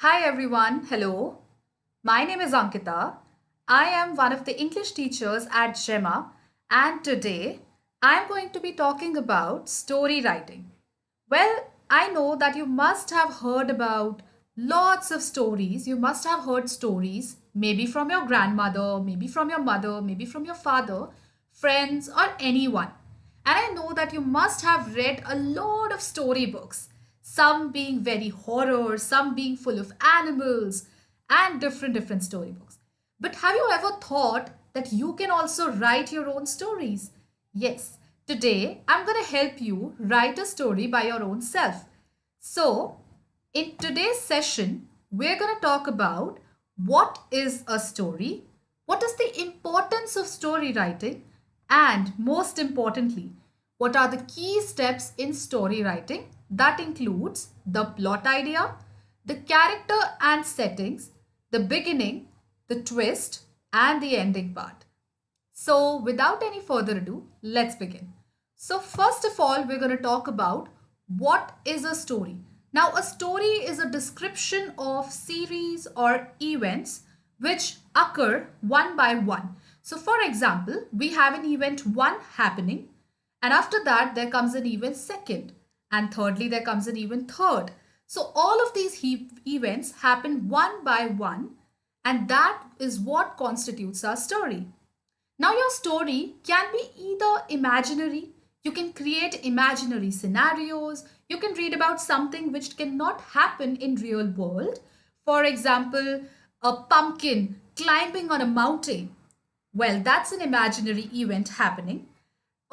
Hi everyone, hello. My name is Ankita. I am one of the English teachers at GEMA, and today I am going to be talking about story writing. Well, I know that you must have heard about lots of stories. You must have heard stories, maybe from your grandmother, maybe from your mother, maybe from your father, friends, or anyone. And I know that you must have read a lot of storybooks, some being very horror, some being full of animals, and different storybooks. But have you ever thought that you can also write your own stories? Yes, today I'm going to help you write a story by your own self. So, in today's session, we're going to talk about what is a story, what is the importance of story writing, and most importantly, what are the key steps in story writing that includes the plot idea, the character and settings, the beginning, the twist, and the ending part. So, without any further ado, let's begin. So, first of all, we're going to talk about what is a story. Now, a story is a description of series or events which occur one by one. So, for example, we have an event 1 happening, and after that, there comes an event 2nd, and thirdly, there comes an event 3rd. So, all of these events happen one by one, and that is what constitutes our story. Now, your story can be either imaginary, you can create imaginary scenarios, you can read about something which cannot happen in real world. For example, a pumpkin climbing on a mountain. Well, that's an imaginary event happening.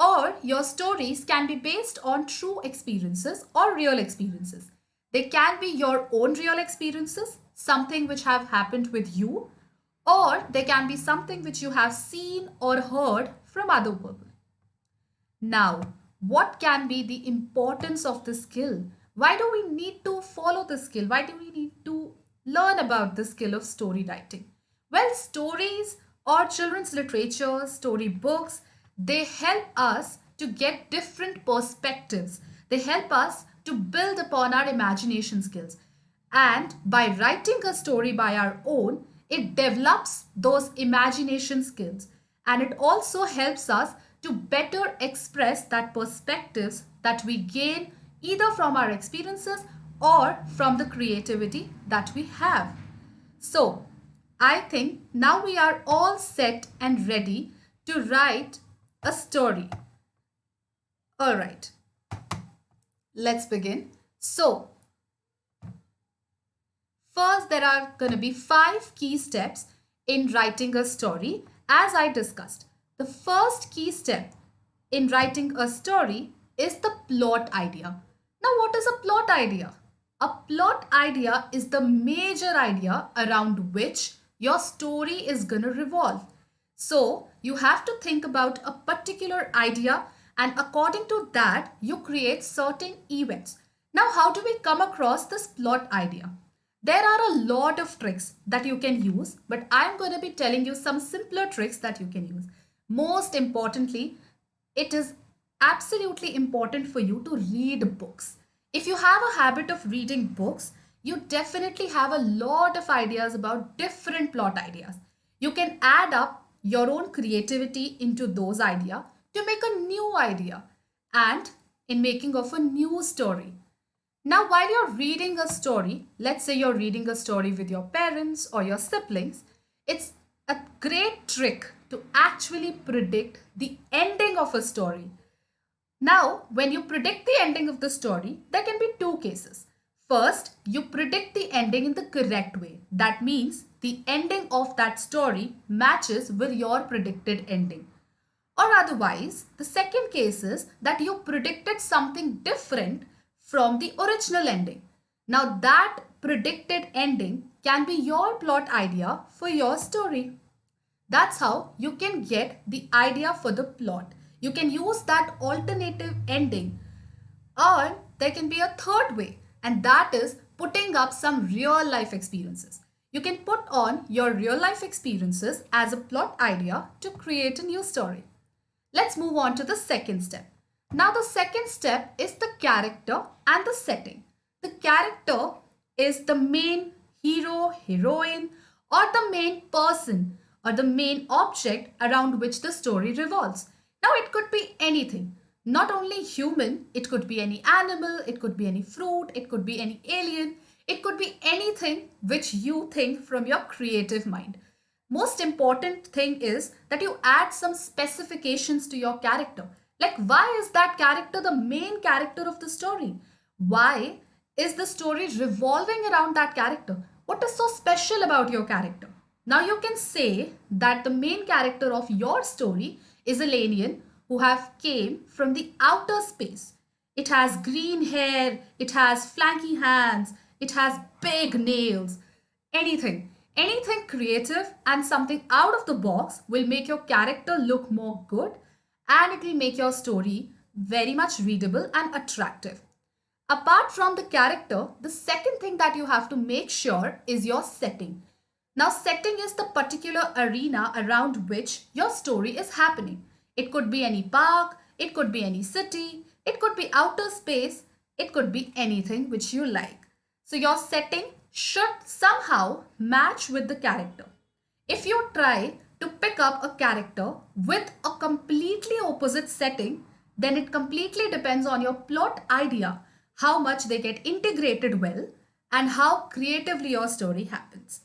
Or your stories can be based on true experiences or real experiences. They can be your own real experiences, something which have happened with you, or they can be something which you have seen or heard from other people. Now, what can be the importance of this skill? Why do we need to follow this skill? Why do we need to learn about the skill of story writing? Well, stories or children's literature, story books, they help us to get different perspectives. They help us to build upon our imagination skills. And by writing a story by our own, it develops those imagination skills. And it also helps us to better express that perspectives that we gain either from our experiences or from the creativity that we have. So, I think now we are all set and ready to write a story. All right, let's begin. So, first, there are going to be 5 key steps in writing a story, as I discussed. The first key step in writing a story is the plot idea. Now, what is a plot idea? A plot idea is the major idea around which your story is going to revolve. So, you have to think about a particular idea, and according to that, you create certain events. Now, how do we come across this plot idea? There are a lot of tricks that you can use, but I'm going to be telling you some simpler tricks that you can use. Most importantly, it is absolutely important for you to read books. If you have a habit of reading books, you definitely have a lot of ideas about different plot ideas. You can add up your own creativity into those ideas to make a new idea and in making of a new story. Now, while you're reading a story, let's say you're reading a story with your parents or your siblings, it's a great trick to actually predict the ending of a story. Now, when you predict the ending of the story, there can be 2 cases. First, you predict the ending in the correct way. That means the ending of that story matches with your predicted ending. Or otherwise, the second case is that you predicted something different from the original ending. Now, that predicted ending can be your plot idea for your story. That's how you can get the idea for the plot. You can use that alternative ending. Or there can be a third way, and that is putting up some real life experiences. You can put on your real life experiences as a plot idea to create a new story. Let's move on to the second step. Now, the second step is the character and the setting. The character is the main hero, heroine, or the main person or the main object around which the story revolves. Now, it could be anything, not only human, it could be any animal, it could be any fruit, it could be any alien, it could be anything which you think from your creative mind. Most important thing is that you add some specifications to your character. Like, why is that character the main character of the story? Why is the story revolving around that character? What is so special about your character? Now you can say that the main character of your story is an alien who have came from the outer space. It has green hair, it has flanky hands, it has big nails. Anything creative and something out of the box will make your character look more good, and it will make your story very much readable and attractive. Apart from the character, the second thing that you have to make sure is your setting. Now, setting is the particular arena around which your story is happening. It could be any park, it could be any city, it could be outer space, it could be anything which you like. So, your setting should somehow match with the character. If you try to pick up a character with a completely opposite setting, then it completely depends on your plot idea, how much they get integrated well, and how creatively your story happens.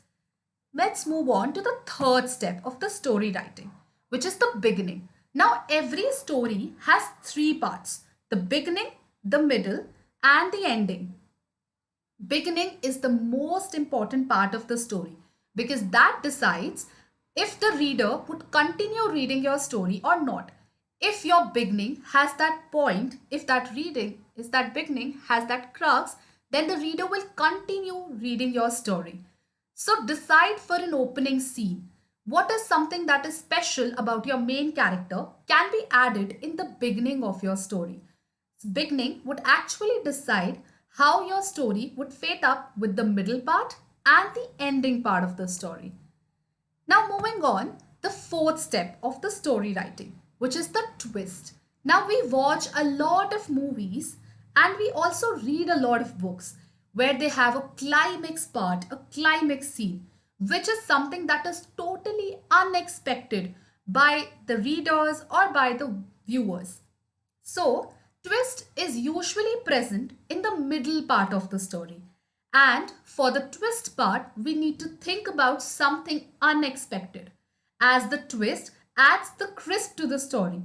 Let's move on to the third step of the story writing, which is the beginning. Now, every story has three parts: the beginning, the middle, and the ending. Beginning is the most important part of the story because that decides if the reader would continue reading your story or not. If your beginning has that point, if that beginning has that crux, then the reader will continue reading your story. So decide for an opening scene. What is something that is special about your main character can be added in the beginning of your story. Beginning would actually decide how your story would fit up with the middle part and the ending part of the story. Now, moving on, the fourth step of the story writing, which is the twist. Now, we watch a lot of movies and we also read a lot of books where they have a climax part, a climax scene, which is something that is totally unexpected by the readers or by the viewers. So, twist is usually present in the middle part of the story. And for the twist part, we need to think about something unexpected, as the twist adds the crisp to the story.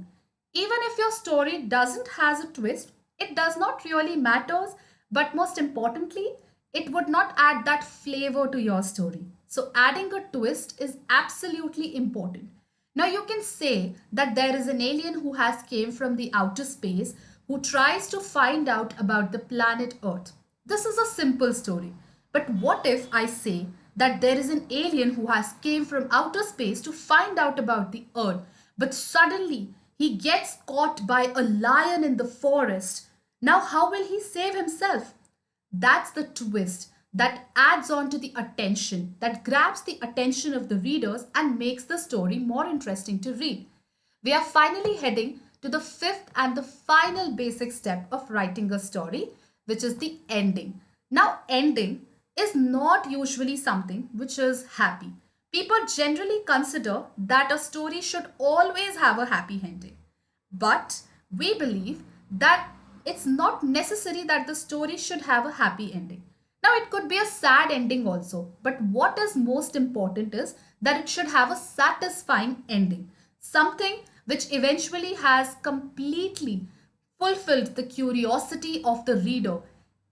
Even if your story doesn't has a twist, it does not really matters, but most importantly, it would not add that flavor to your story. So adding a twist is absolutely important. Now you can say that there is an alien who has came from the outer space who tries to find out about the planet Earth. This is a simple story. But what if I say that there is an alien who has came from outer space to find out about the Earth, but suddenly he gets caught by a lion in the forest. Now how will he save himself? That's the twist that adds on to the attention, that grabs the attention of the readers and makes the story more interesting to read. We are finally heading to the fifth and the final basic step of writing a story, which is the ending. Now, ending is not usually something which is happy. People generally consider that a story should always have a happy ending. But we believe that it's not necessary that the story should have a happy ending. Now, it could be a sad ending also, but what is most important is that it should have a satisfying ending. Something which eventually has completely fulfilled the curiosity of the reader.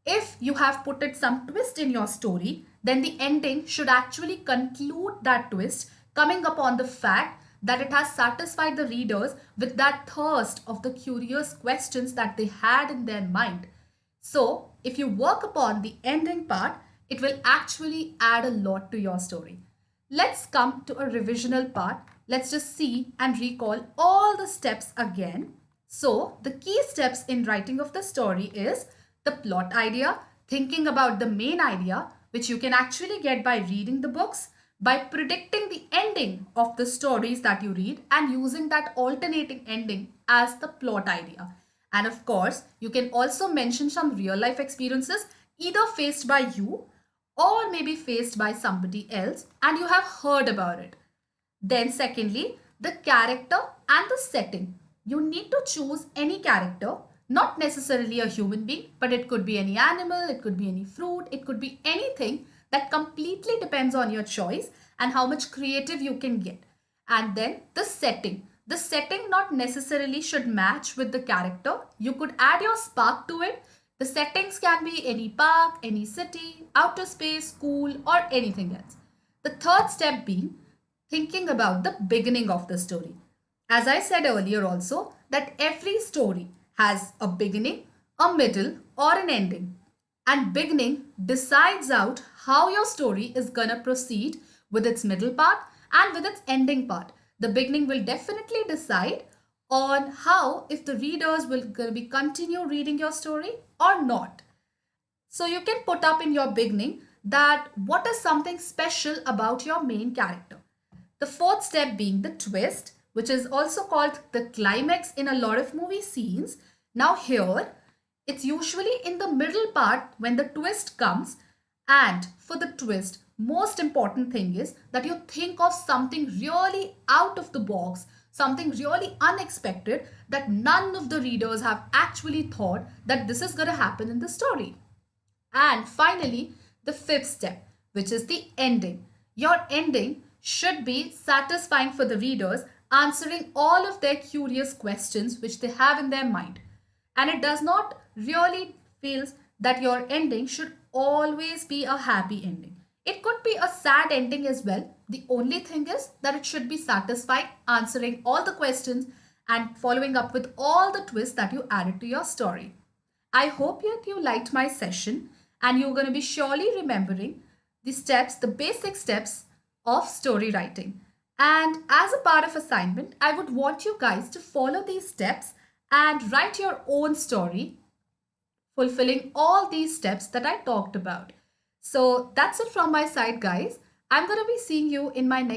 If you have put it some twist in your story, then the ending should actually conclude that twist, coming upon the fact that it has satisfied the readers with that thirst of the curious questions that they had in their mind. So, if you work upon the ending part, it will actually add a lot to your story. Let's come to a revisional part. Let's just see and recall all the steps again. So, the key steps in writing of the story is the plot idea, thinking about the main idea, which you can actually get by reading the books, by predicting the ending of the stories that you read and using that alternating ending as the plot idea. And of course, you can also mention some real life experiences either faced by you or maybe faced by somebody else and you have heard about it. Then, secondly, the character and the setting. You need to choose any character, not necessarily a human being, but it could be any animal, it could be any fruit, it could be anything that completely depends on your choice and how much creative you can get. And then the setting. The setting not necessarily should match with the character. You could add your spark to it. The settings can be any park, any city, outer space, school, or anything else. The third step being thinking about the beginning of the story. As I said earlier, also, that every story has a beginning, a middle, or an ending. And beginning decides out how your story is gonna proceed with its middle part and with its ending part. The beginning will definitely decide on how if the readers will gonna be continue reading your story or not. So you can put up in your beginning that what is something special about your main character. The fourth step being the twist, which is also called the climax in a lot of movie scenes. Now here, it's usually in the middle part when the twist comes. And for the twist, most important thing is that you think of something really out of the box, something really unexpected that none of the readers have actually thought that this is going to happen in the story. And finally, the fifth step, which is the ending. Your ending should be satisfying for the readers, answering all of their curious questions which they have in their mind. And it does not really feels that your ending should always be a happy ending. It could be a sad ending as well. The only thing is that it should be satisfying, answering all the questions and following up with all the twists that you added to your story. I hope that you liked my session and you're going to be surely remembering the steps, the basic steps of story writing. And as a part of assignment, I would want you guys to follow these steps and write your own story fulfilling all these steps that I talked about. So that's it from my side, guys. I'm going to be seeing you in my next